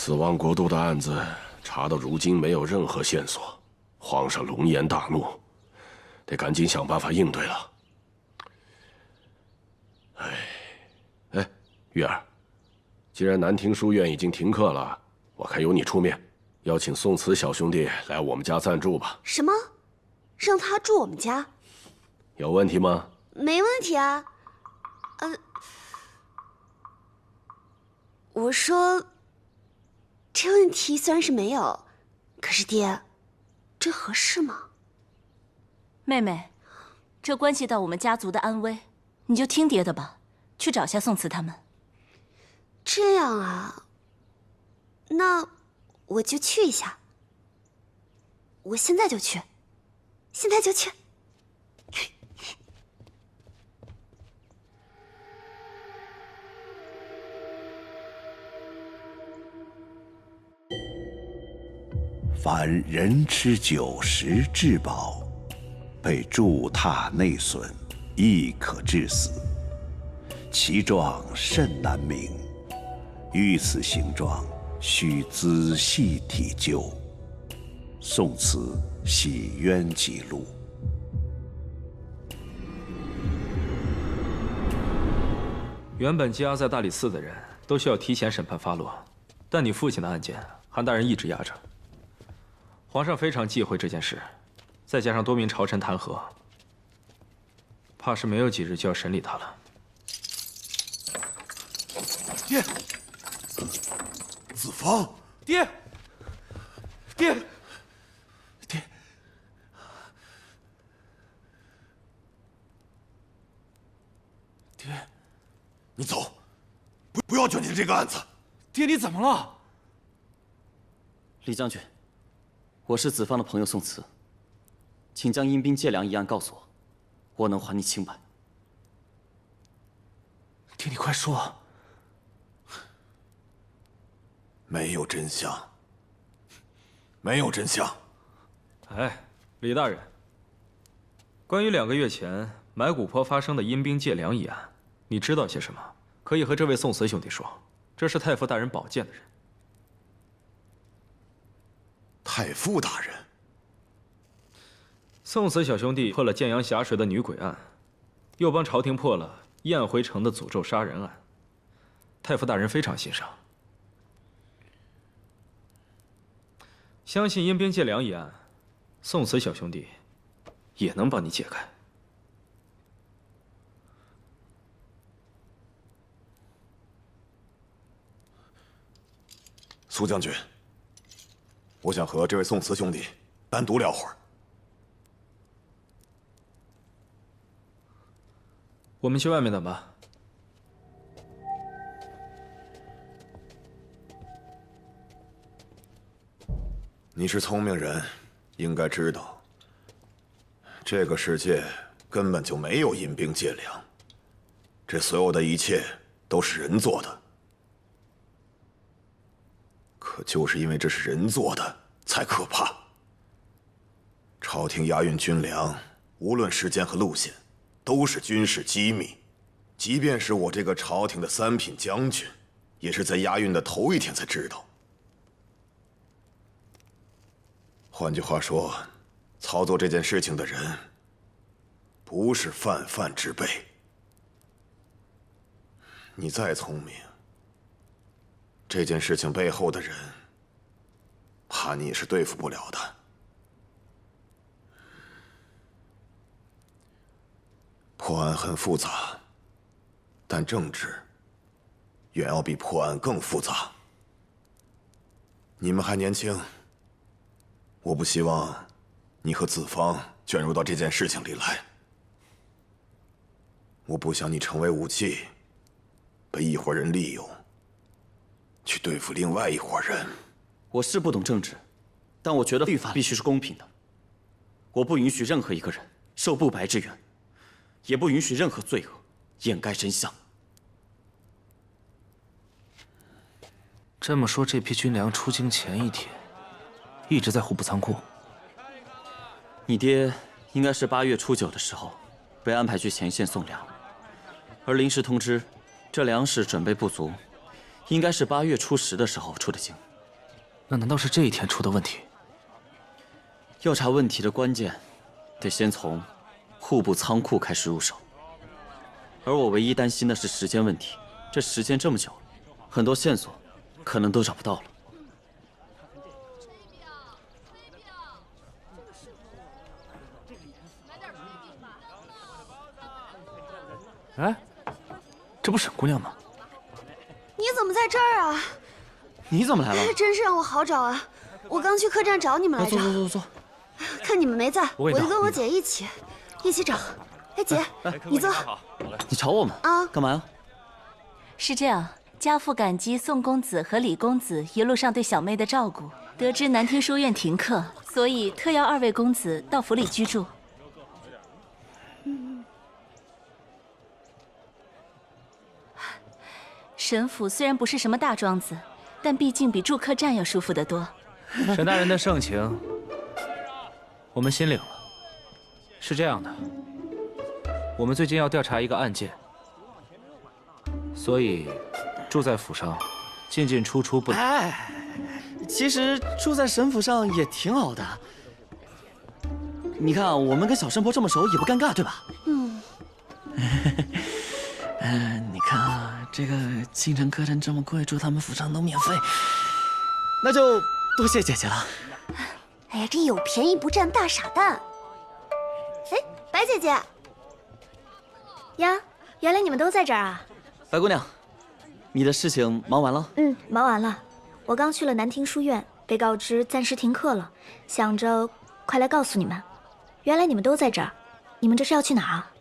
死亡国度的案子查到如今没有任何线索，皇上龙颜大怒，得赶紧想办法应对了。哎，玉儿，既然南庭书院已经停课了，我看由你出面，邀请宋慈小兄弟来我们家暂住吧。什么？让他住我们家？有问题吗？没问题啊。我说，这问题虽然是没有，可是爹，这合适吗？妹妹，这关系到我们家族的安危，你就听爹的吧，去找下宋慈他们。这样啊，那我就去一下。我现在就去，现在就去。凡人吃酒食至饱，被柱踏内损，亦可致死。其状甚难明，遇此形状，须仔细体究。宋慈洗冤记录。原本羁押在大理寺的人都需要提前审判发落，但你父亲的案件，韩大人一直压着。皇上非常忌讳这件事，再加上多名朝臣弹劾，怕是没有几日就要审理他了。爹，子方，爹，爹，爹，爹，你走，不要卷进这个案子。爹，你怎么了？李将军，我是子方的朋友宋慈，请将阴兵借粮一案告诉我，我能还你清白。爹，你快说。没有真相，没有真相。哎，李大人，关于2个月前埋骨坡发生的阴兵借粮一案，你知道些什么？可以和这位宋慈兄弟说，这是太傅大人保荐的人。太傅大人，宋慈小兄弟破了建阳峡水的女鬼案，又帮朝廷破了燕回城的诅咒杀人案，太傅大人非常欣赏。相信阴兵借粮一案，宋慈小兄弟也能帮你解开。苏将军，我想和这位宋慈兄弟单独聊会儿。我们去外面等吧。你是聪明人，应该知道，这个世界根本就没有阴兵借粮，这所有的一切都是人做的。可就是因为这是人做的，才可怕。朝廷押运军粮，无论时间和路线，都是军事机密。即便是我这个朝廷的3品将军，也是在押运的头一天才知道。换句话说，操作这件事情的人，不是泛泛之辈。你再聪明，这件事情背后的人，怕你是对付不了的。破案很复杂，但政治远要比破案更复杂。你们还年轻，我不希望你和子方卷入到这件事情里来。我不想你成为武器，被一伙人利用，去对付另外一伙人。我是不懂政治，但我觉得律法必须是公平的。我不允许任何一个人受不白之冤，也不允许任何罪恶掩盖真相。这么说，这批军粮出京前一天一直在户部仓库。你爹应该是8月初9的时候被安排去前线送粮，而临时通知这粮食准备不足，应该是8月初10的时候出的京。那难道是这一天出的问题？要查问题的关键，得先从户部仓库开始入手。而我唯一担心的是时间问题，这时间这么久，很多线索可能都找不到了。哎，这不沈姑娘吗？你怎么在这儿啊？你怎么来了？真是让我好找啊！我刚去客栈找你们来着。坐。看你们没在，我我给你就跟我姐一起找。哎，姐，你坐。你找我们啊？干嘛呀？是这样，家父感激宋公子和李公子一路上对小妹的照顾，得知南庭书院停课，所以特邀2位公子到府里居住。沈府虽然不是什么大庄子，但毕竟比住客栈要舒服得多。沈大人的盛情，我们心领了。是这样的，我们最近要调查一个案件，所以住在府上，进进出出不能。哎，其实住在沈府上也挺好的。你看，我们跟小神婆这么熟，也不尴尬，对吧？你看啊，这个京城客栈这么贵，住他们府上都免费，那就多谢姐姐了。哎呀，这有便宜不占大傻蛋。哎，白姐姐呀，原来你们都在这儿啊！白姑娘，你的事情忙完了？忙完了。我刚去了南庭书院，被告知暂时停课了，想着快来告诉你们。原来你们都在这儿，你们这是要去哪儿啊？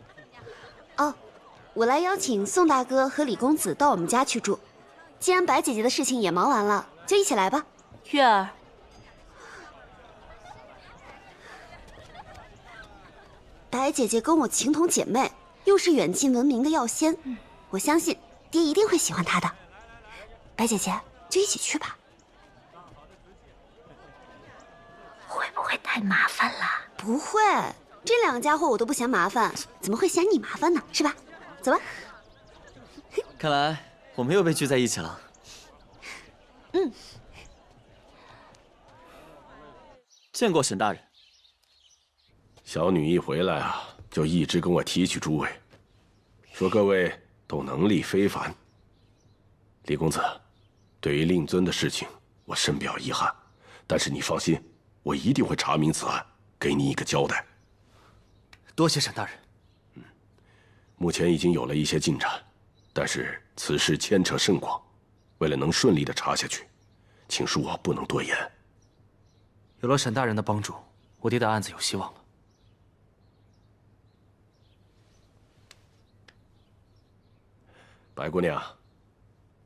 哦，我来邀请宋大哥和李公子到我们家去住。既然白姐姐的事情也忙完了，就一起来吧。月儿，白姐姐跟我情同姐妹，又是远近闻名的药仙，我相信爹一定会喜欢她的。白姐姐，就一起去吧。会不会太麻烦了？不会，这2个家伙我都不嫌麻烦，怎么会嫌你麻烦呢？是吧？走吧。看来我们又被聚在一起了。见过沈大人。小女一回来啊，就一直跟我提起诸位，说各位都能力非凡。李公子，对于令尊的事情，我深表遗憾，但是你放心，我一定会查明此案，给你一个交代。多谢沈大人。目前已经有了一些进展，但是此事牵扯甚广，为了能顺利的查下去，请恕我不能多言。有了沈大人的帮助，我爹的案子有希望了。白姑娘，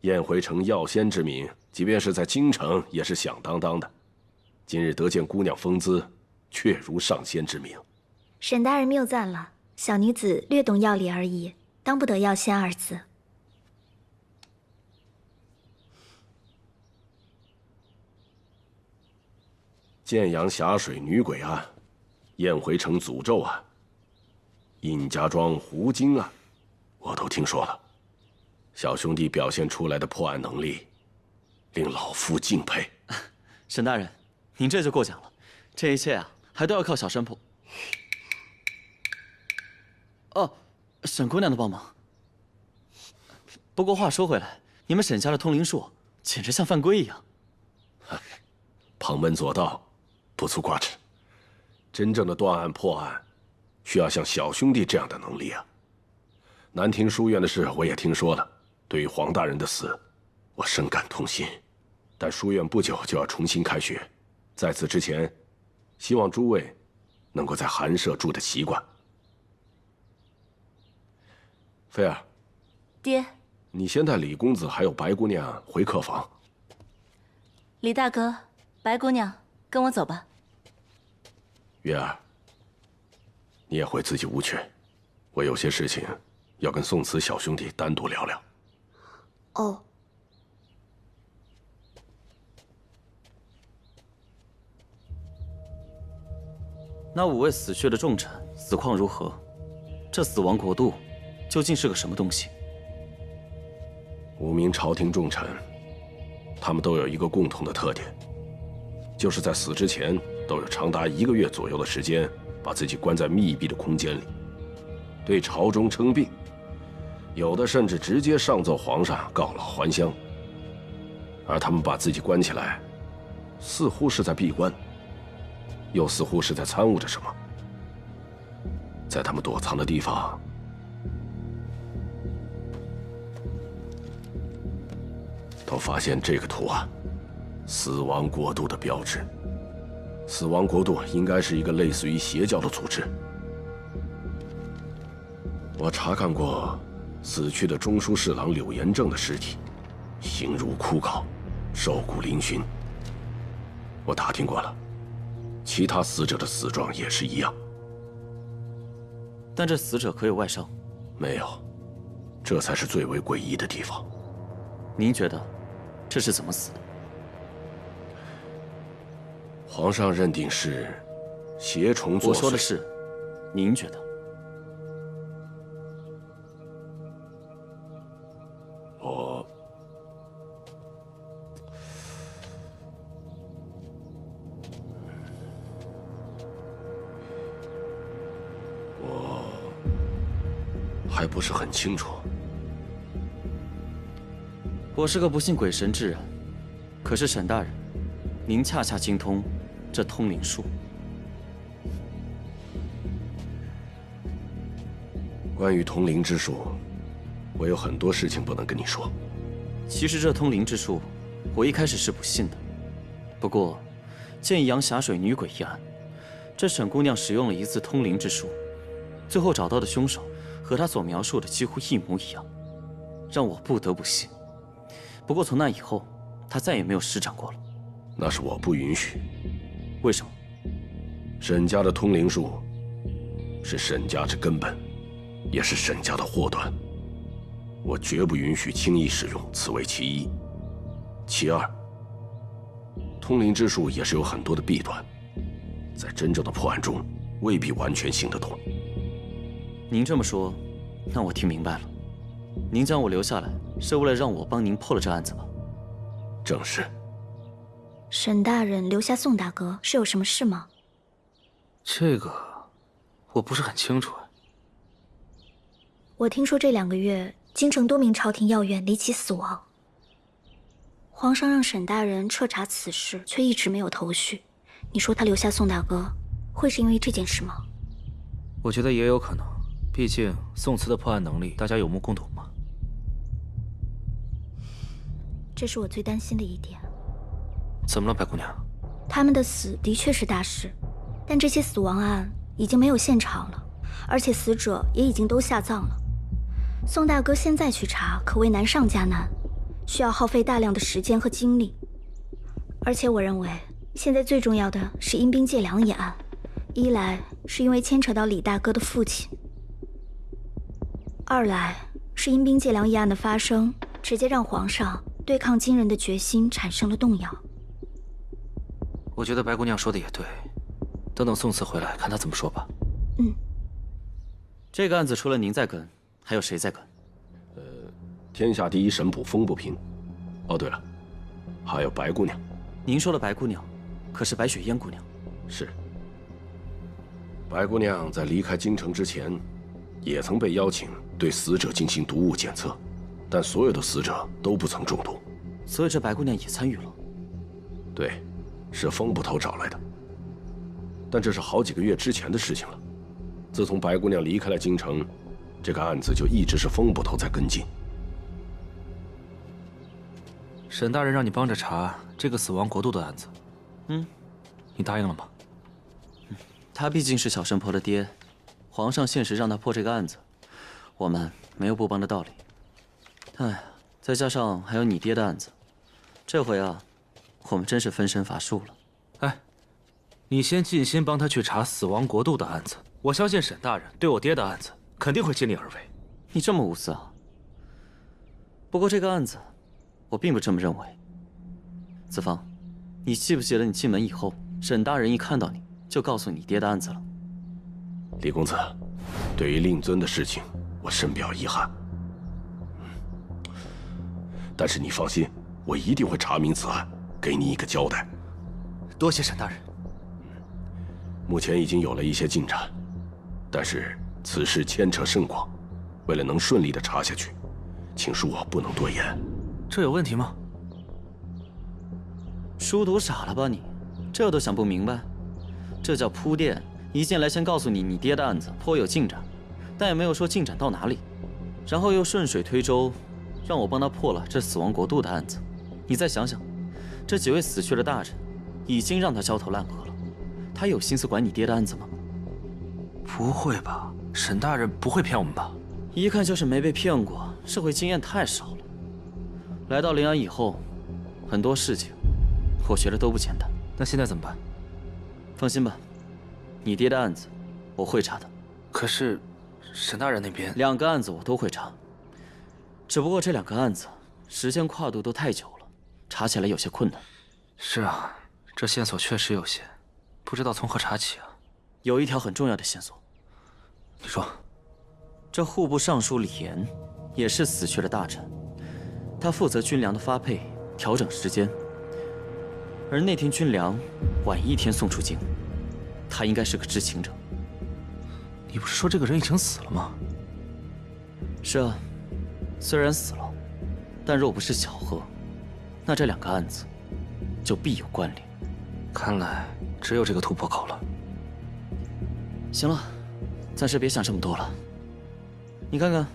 燕回城药仙之名，即便是在京城也是响当当的。今日得见姑娘风姿，确如上仙之名。沈大人谬赞了，小女子略懂药理而已，当不得药仙2字。建阳峡水女鬼案，燕回城诅咒案，尹家庄狐精案，我都听说了。小兄弟表现出来的破案能力，令老夫敬佩。沈大人，您这就过奖了，这一切啊，还都要靠小神婆。哦，沈姑娘的帮忙。不过话说回来，你们沈家的通灵术简直像犯规一样。旁门左道，不足挂齿。真正的断案破案，需要像小兄弟这样的能力啊。南庭书院的事我也听说了，对于黄大人的死，我深感痛心。但书院不久就要重新开学，在此之前，希望诸位能够在寒舍住的习惯。菲儿，爹，你先带李公子还有白姑娘回客房。李大哥，白姑娘，跟我走吧。月儿，你也回自己屋去，我有些事情要跟宋慈小兄弟单独聊聊。哦。那5位死去的重臣死况如何？这死亡国度究竟是个什么东西5名朝廷重臣，他们都有一个共同的特点，就是在死之前都有长达1个月左右的时间，把自己关在密闭的空间里，对朝中称病，有的甚至直接上奏皇上告老还乡。而他们把自己关起来，似乎是在闭关，又似乎是在参悟着什么。在他们躲藏的地方，都发现这个图案。 死亡国度的标志。死亡国度应该是一个类似于邪教的组织。我查看过死去的中书侍郎柳延正的尸体，形如枯槁，瘦骨嶙峋。我打听过了，其他死者的死状也是一样。但这死者可有外伤？没有，这才是最为诡异的地方。您觉得这是怎么死的？ 皇上认定是邪虫作祟。我说的是，您觉得？我还不是很清楚。我是个不信鬼神之人，可是沈大人，您恰恰精通这通灵术。关于通灵之术，我有很多事情不能跟你说。其实这通灵之术，我一开始是不信的。不过，建阳霞水女鬼一案，这沈姑娘使用了一次通灵之术，最后找到的凶手和她所描述的几乎一模一样，让我不得不信。不过从那以后，她再也没有施展过了。那是我不允许。为什么？沈家的通灵术是沈家之根本，也是沈家的祸端。我绝不允许轻易使用，此为其一。其二，通灵之术也是有很多的弊端，在真正的破案中未必完全行得通。您这么说，那我听明白了。您将我留下来，是为了让我帮您破了这案子吧？正是。沈大人留下宋大哥是有什么事吗？这个我不是很清楚。我听说这2个月，京城多名朝廷要员离奇死亡。皇上让沈大人彻查此事，却一直没有头绪。你说他留下宋大哥，会是因为这件事吗？我觉得也有可能，毕竟宋慈的破案能力，大家有目共睹嘛。这是我最担心的一点。怎么了，白姑娘？他们的死的确是大事，但这些死亡案已经没有现场了，而且死者也已经都下葬了。宋大哥现在去查，可谓难上加难，需要耗费大量的时间和精力。而且我认为，现在最重要的是阴兵借粮一案，一来是因为牵扯到李大哥的父亲，二来是阴兵借粮一案的发生，直接让皇上对抗金人的决心产生了动摇。我觉得白姑娘说的也对，等等宋慈回来，看他怎么说吧。这个案子除了您在跟，还有谁在跟？天下第一神捕风不平。哦，对了，还有白姑娘。您说的白姑娘，可是白雪燕姑娘？是。白姑娘在离开京城之前，也曾被邀请对死者进行毒物检测，但所有的死者都不曾中毒。所以这白姑娘也参与了？对，是风捕头找来的。但这是好几个月之前的事情了。自从白姑娘离开了京城，这个案子就一直是风捕头在跟进。沈大人让你帮着查这个死亡国度的案子，你答应了吗？他毕竟是小神婆的爹，皇上现实让他破这个案子，我们没有不帮的道理。哎，再加上还有你爹的案子，这回啊，我们真是分身乏术了。哎，你先尽心帮他去查死亡国度的案子，我相信沈大人对我爹的案子肯定会尽力而为。你这么无私啊？不过这个案子，我并不这么认为。子芳，你记不记得你进门以后，沈大人一看到你就告诉你爹的案子了？李公子，对于令尊的事情，我深表遗憾。但是你放心，我一定会查明此案，给你一个交代。多谢沈大人。目前已经有了一些进展，但是此事牵扯甚广，为了能顺利的查下去，请恕我不能多言。这有问题吗？书读傻了吧你？这都想不明白？这叫铺垫。一进来先告诉你，你爹的案子颇有进展，但也没有说进展到哪里，然后又顺水推舟，让我帮他破了这死亡国度的案子。你再想想，这几位死去的大臣，已经让他焦头烂额了，他有心思管你爹的案子吗？不会吧，沈大人不会骗我们吧？一看就是没被骗过，社会经验太少了。来到临安以后，很多事情我觉得都不简单。那现在怎么办？放心吧，你爹的案子我会查的。可是，沈大人那边2个案子我都会查，只不过这2个案子时间跨度都太久了，查起来有些困难。是啊，这线索确实有限，不知道从何查起啊。有一条很重要的线索。你说，这户部尚书李严也是死去的大臣，他负责军粮的发配、调整时间，而那天军粮晚1天送出京，他应该是个知情者。你不是说这个人已经死了吗？是啊，虽然死了，但若不是巧合，那这2个案子就必有关联。看来只有这个突破口了。行了，暂时别想这么多了。你看看，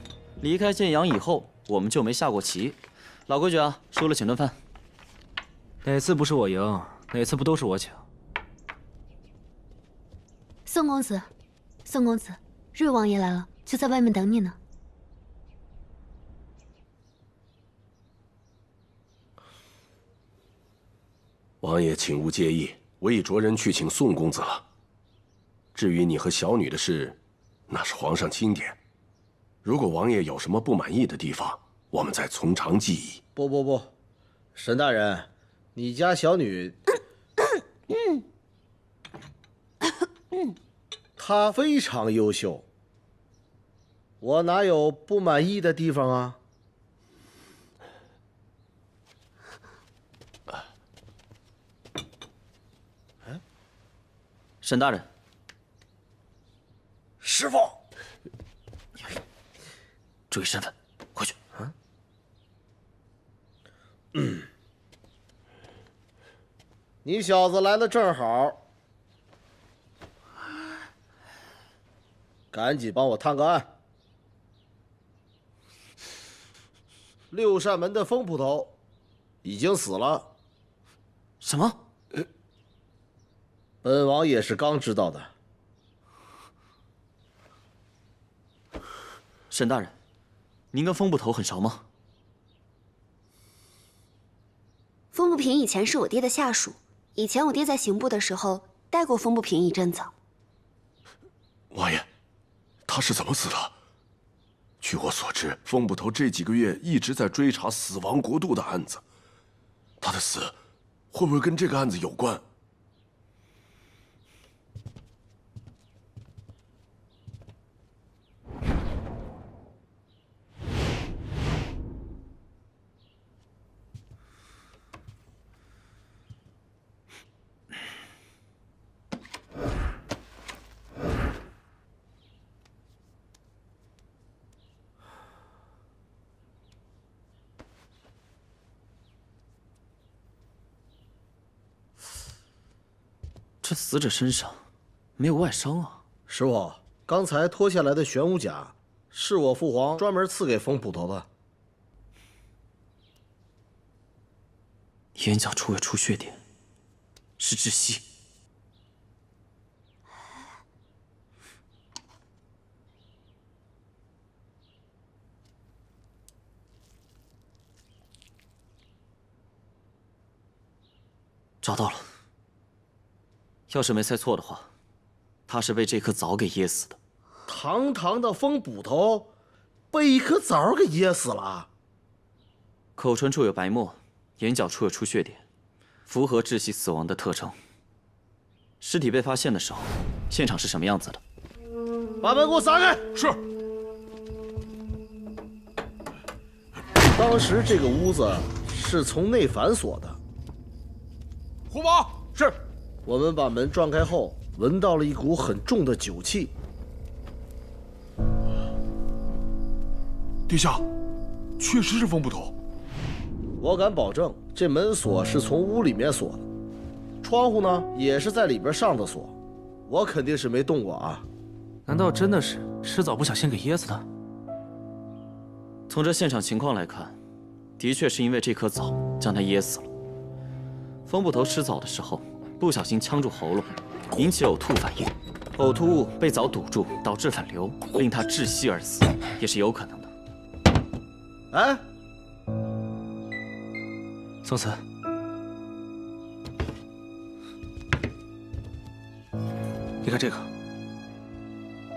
离开建阳以后，我们就没下过棋。老规矩啊，输了请顿饭。哪次不是我赢，哪次不都是我请？宋公子，宋公子，瑞王爷来了，就在外面等你呢。王爷请勿介意，我已着人去请宋公子了。至于你和小女的事，那是皇上钦点。如果王爷有什么不满意的地方，我们再从长计议。不，沈大人，你家小女，她非常优秀，我哪有不满意的地方啊？沈大人，师傅，注意身份，快去。你小子来的正好，赶紧帮我探个案。六扇门的风捕头已经死了。什么？本王也是刚知道的。沈大人，您跟风捕头很熟吗？风不平以前是我爹的下属，以前我爹在刑部的时候带过风不平一阵子。王爷，他是怎么死的？据我所知，风捕头这几个月一直在追查死亡国度的案子，他的死会不会跟这个案子有关？这死者身上没有外伤啊！师傅，刚才脱下来的玄武甲是我父皇专门赐给风捕头的。眼角处有出血点，是窒息。找到了。要是没猜错的话，他是被这颗枣给噎死的。堂堂的风捕头，被一颗枣给噎死了。口唇处有白沫，眼角处有出血点，符合窒息死亡的特征。尸体被发现的时候，现场是什么样子的？把门给我撒开！是。当时这个屋子是从内反锁的。胡宝是。我们把门撞开后，闻到了一股很重的酒气。殿下，确实是风捕头。我敢保证，这门锁是从屋里面锁的，窗户呢也是在里边上的锁，我肯定是没动过啊。难道真的是吃枣不小心给噎死的？从这现场情况来看，的确是因为这颗枣将他噎死了。风捕头吃枣的时候不小心呛住喉咙，引起呕吐反应，呕吐物被枣堵住，导致反流，令他窒息而死，也是有可能的。哎，宋慈，你看这个，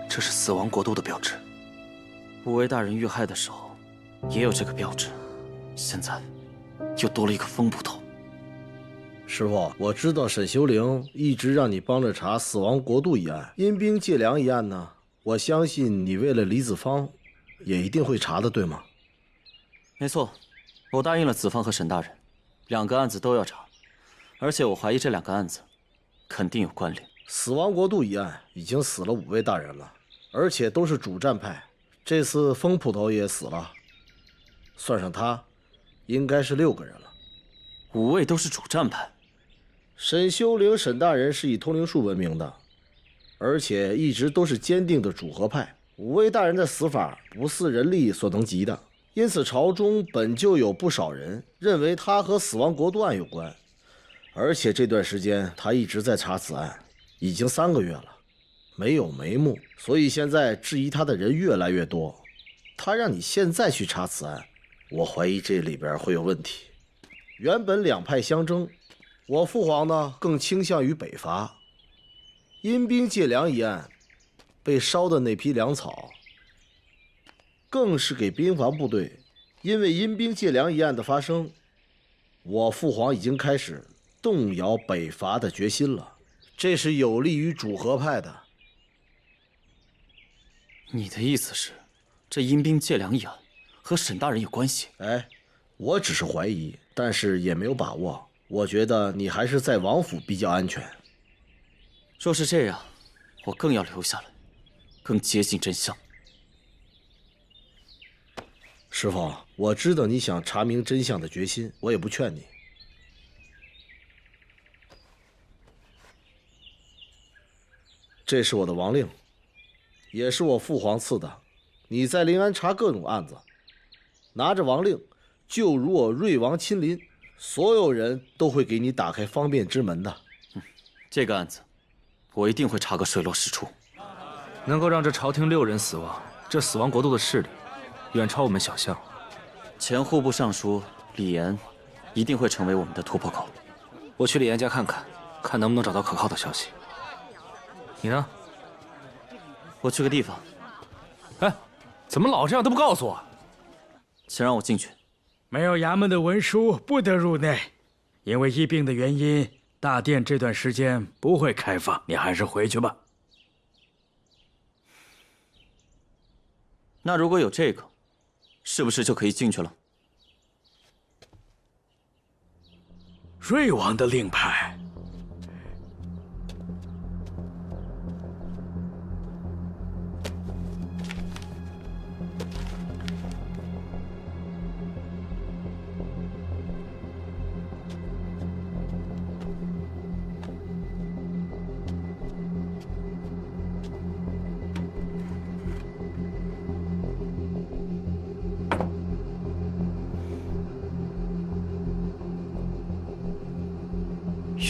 这是死亡国度的标志。五位大人遇害的时候也有这个标志，现在又多了一个风捕头。师傅，我知道沈修灵一直让你帮着查死亡国度一案，阴兵借粮一案呢。我相信你为了李子芳，也一定会查的，对吗？没错，我答应了子芳和沈大人，2个案子都要查，而且我怀疑这2个案子肯定有关联。死亡国度一案已经死了5位大人了，而且都是主战派。这次风捕头也死了，算上他，应该是6个人了。5位都是主战派。沈修灵沈大人是以通灵术闻名的，而且一直都是坚定的主和派。5位大人的死法不是人力所能及的，因此朝中本就有不少人认为他和死亡国度案有关。而且这段时间他一直在查此案，已经3个月了，没有眉目，所以现在质疑他的人越来越多。他让你现在去查此案，我怀疑这里边会有问题。原本2派相争，我父皇呢更倾向于北伐。阴兵借粮一案，被烧的那批粮草，更是给兵防部队。因为阴兵借粮一案的发生，我父皇已经开始动摇北伐的决心了，这是有利于主和派的。你的意思是，这阴兵借粮一案和沈大人有关系？哎，我只是怀疑，但是也没有把握。我觉得你还是在王府比较安全。若是这样，我更要留下来，更接近真相。师傅，我知道你想查明真相的决心，我也不劝你。这是我的王令，也是我父皇赐的。你在临安查各种案子，拿着王令，就如我瑞王亲临，所有人都会给你打开方便之门的。这个案子，我一定会查个水落石出。能够让这朝廷6人死亡，这死亡国度的势力远超我们想象。前户部尚书李岩一定会成为我们的突破口。我去李岩家看看，看能不能找到可靠的消息。你呢？我去个地方。哎，怎么老这样都不告诉我？请让我进去。没有衙门的文书，不得入内。因为疫病的原因，大殿这段时间不会开放，你还是回去吧。那如果有这个，是不是就可以进去了？瑞王的令牌。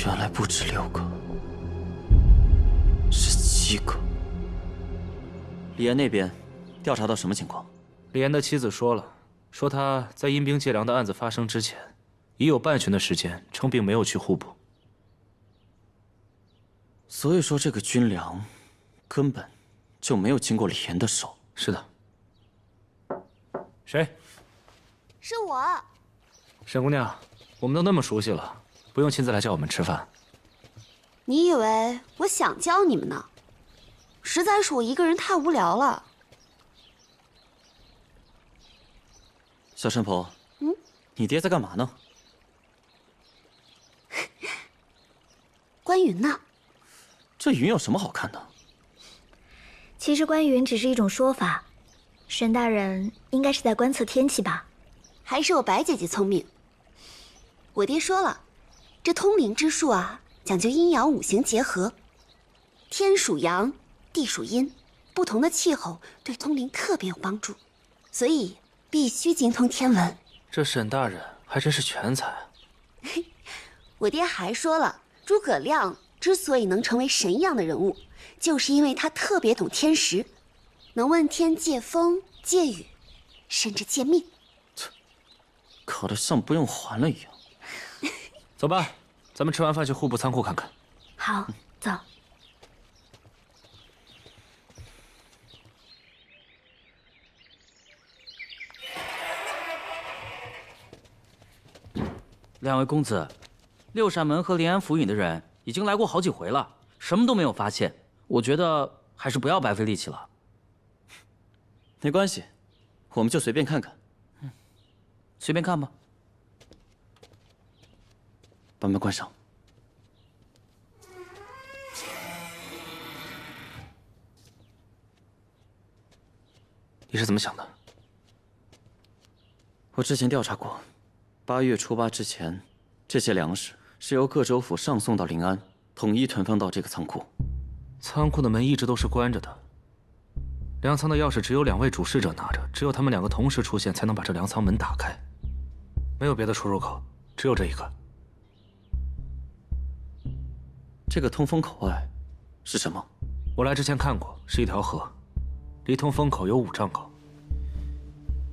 原来不止6个，是7个。李岩那边调查到什么情况？李岩的妻子说了，说他在阴兵借粮的案子发生之前，已有半旬的时间称病没有去户部。所以说这个军粮根本就没有经过李岩的手。是的。谁？是我。沈姑娘，我们都那么熟悉了，不用亲自来叫我们吃饭。你以为我想叫你们呢？实在是我一个人太无聊了。小神婆，你爹在干嘛呢？观云呢？这云有什么好看的？其实观云只是一种说法，沈大人应该是在观测天气吧？还是我白姐姐聪明。我爹说了，这通灵之术啊，讲究阴阳五行结合，天属阳，地属阴，不同的气候对通灵特别有帮助，所以必须精通天文。这沈大人还真是全才。我爹还说了，诸葛亮之所以能成为神一样的人物，就是因为他特别懂天时，能问天借风借雨，甚至借命。考得像不用还了一样。走吧，咱们吃完饭去户部仓库看看。好，走。两位公子，六扇门和临安府尹的人已经来过好几回了，什么都没有发现。我觉得还是不要白费力气了。没关系，我们就随便看看。随便看吧。把门关上。你是怎么想的？我之前调查过，8月初8之前，这些粮食是由各州府上送到临安，统一囤放到这个仓库。仓库的门一直都是关着的，粮仓的钥匙只有2位主事者拿着，只有他们2个同时出现，才能把这粮仓门打开。没有别的出入口，只有这一个。这个通风口外是什么？我来之前看过，是一条河，离通风口有5丈高。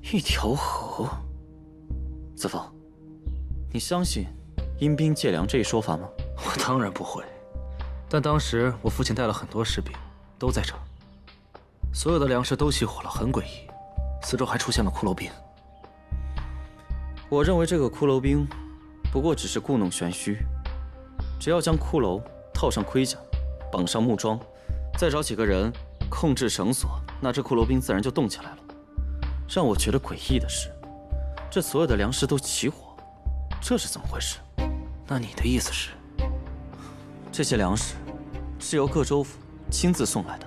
一条河？子枫，你相信阴兵借粮这一说法吗？我当然不会，但当时我父亲带了很多士兵，都在这儿，所有的粮食都熄火了，很诡异。四周还出现了骷髅兵。我认为这个骷髅兵不过只是故弄玄虚，只要将骷髅套上盔甲，绑上木桩，再找几个人控制绳索，那这骷髅兵自然就动起来了。让我觉得诡异的是，这所有的粮食都起火，这是怎么回事？那你的意思是，这些粮食是由各州府亲自送来的，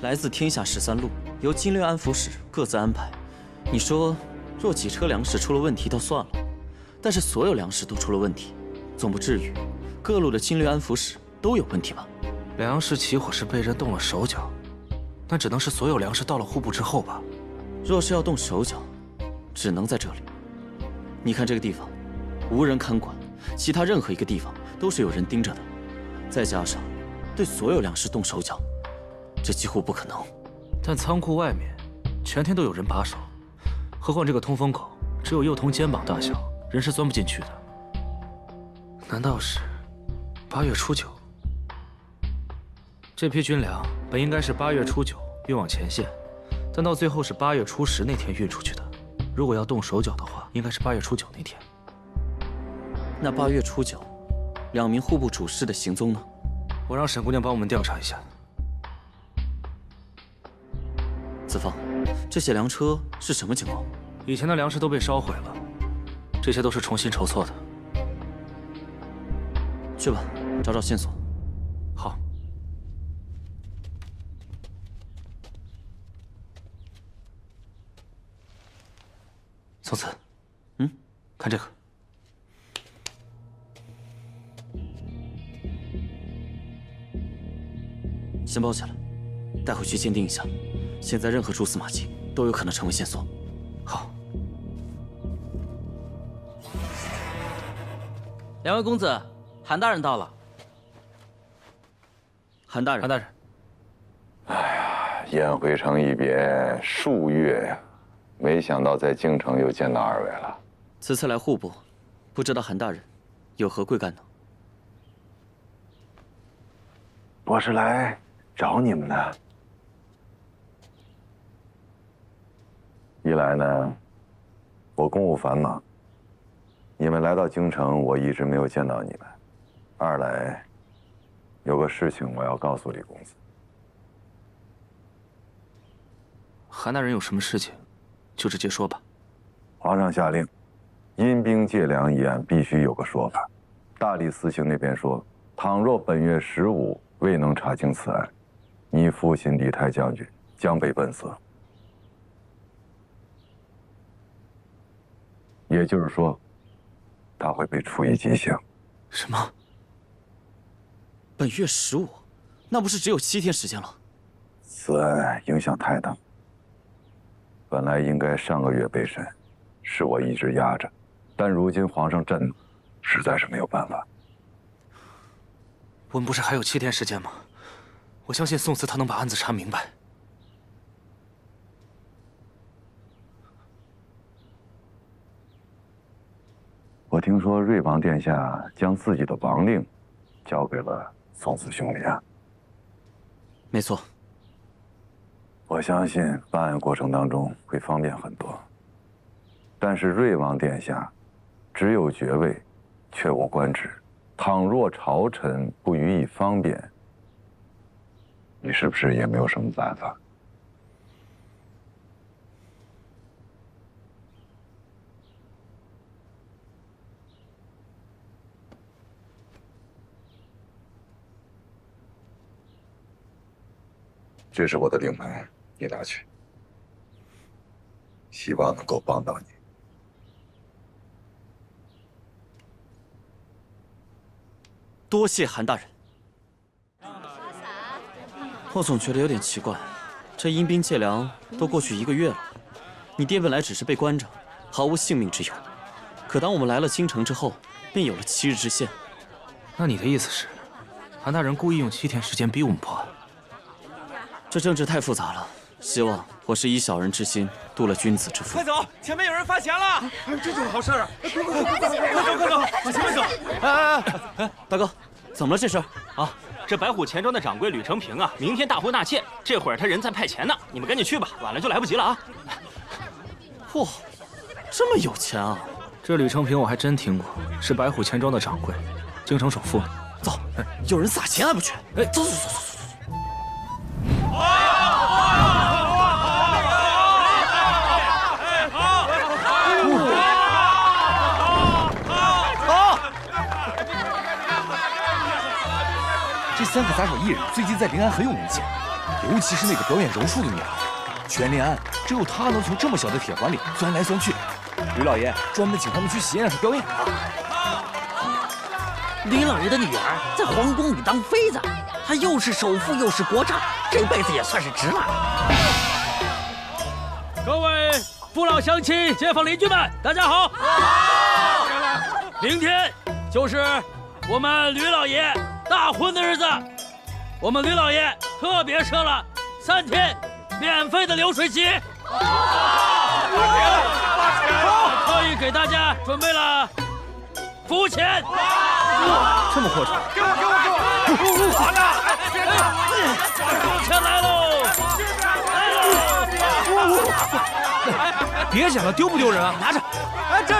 来自天下13路，由金略安抚使各自安排。你说，若几车粮食出了问题倒算了，但是所有粮食都出了问题，总不至于各路的金略安抚使都有问题吧？粮食起火是被人动了手脚，那只能是所有粮食到了户部之后吧？若是要动手脚，只能在这里。你看这个地方，无人看管，其他任何一个地方都是有人盯着的。再加上对所有粮食动手脚，这几乎不可能。但仓库外面全天都有人把守，何况这个通风口只有幼童肩膀大小，人是钻不进去的。难道是8月初9？这批军粮本应该是8月初9运往前线，但到最后是8月初10那天运出去的。如果要动手脚的话，应该是8月初9那天。那8月初9，2名户部主事的行踪呢？我让沈姑娘帮我们调查一下。子枫，这些粮车是什么情况？以前的粮食都被烧毁了，这些都是重新筹措的。去吧，找找线索。好。宋慈，看这个。先包起来，带回去鉴定一下。现在任何蛛丝马迹都有可能成为线索。好。2位公子，韩大人到了。韩大人，韩大人。哎呀，燕回城一别数月呀，没想到在京城又见到2位了。此次来户部，不知道韩大人有何贵干呢？我是来找你们的。一来呢，我公务繁忙，你们来到京城，我一直没有见到你们；二来，有个事情我要告诉李公子。韩大人有什么事情，就直接说吧。皇上下令，阴兵借粮一案必须有个说法。大理寺卿那边说，倘若本月15未能查清此案，你父亲李泰将军将被笨死。也就是说，他会被处以极刑。什么？本月15，那不是只有7天时间了？此案影响太大，本来应该上个月备审，是我一直压着，但如今皇上震怒，实在是没有办法。我们不是还有7天时间吗？我相信宋慈他能把案子查明白。我听说瑞王殿下将自己的王令交给了宋慈兄弟啊。没错。我相信办案过程当中会方便很多，但是瑞王殿下只有爵位，却无官职。倘若朝臣不予以方便，你是不是也没有什么办法？这是我的令牌，你拿去，希望能够帮到你。多谢韩大人。我总觉得有点奇怪，这阴兵借粮都过去1个月了，你爹本来只是被关着，毫无性命之忧，可当我们来了京城之后，便有了7日之限。那你的意思是，韩大人故意用7天时间逼我们破案？这政治太复杂了，希望我是以小人之心度了君子之腹。快走，前面有人发钱了！这就是好事啊！快走，往前面走！哎，大哥，怎么了这是？啊，这白虎钱庄的掌柜吕成平啊，明天大婚纳妾，这会儿他人在派钱呢，你们赶紧去吧，晚了就来不及了啊！嚯，这么有钱啊！这吕成平我还真听过，是白虎钱庄的掌柜，京城首富。走，有人撒钱还不去？哎，走。这3个杂手艺人最近在临安很有名气，尤其是那个表演柔术的女孩，全临安只有她能从这么小的铁环里钻来钻去。吕老爷专门请他们去喜宴让她表演啊。吕老爷的女儿在皇宫里当妃子，她又是首富又是国丈，这辈子也算是值了。各位父老乡亲、街坊邻居们，大家好！明天就是我们吕老爷大婚的日子，我们吕老爷特别设了3天免费的流水席，特意给大家准备了服务钱。这么阔绰，给我！好的，服务钱来喽！别讲了，丢不丢人啊？拿着！哎，这，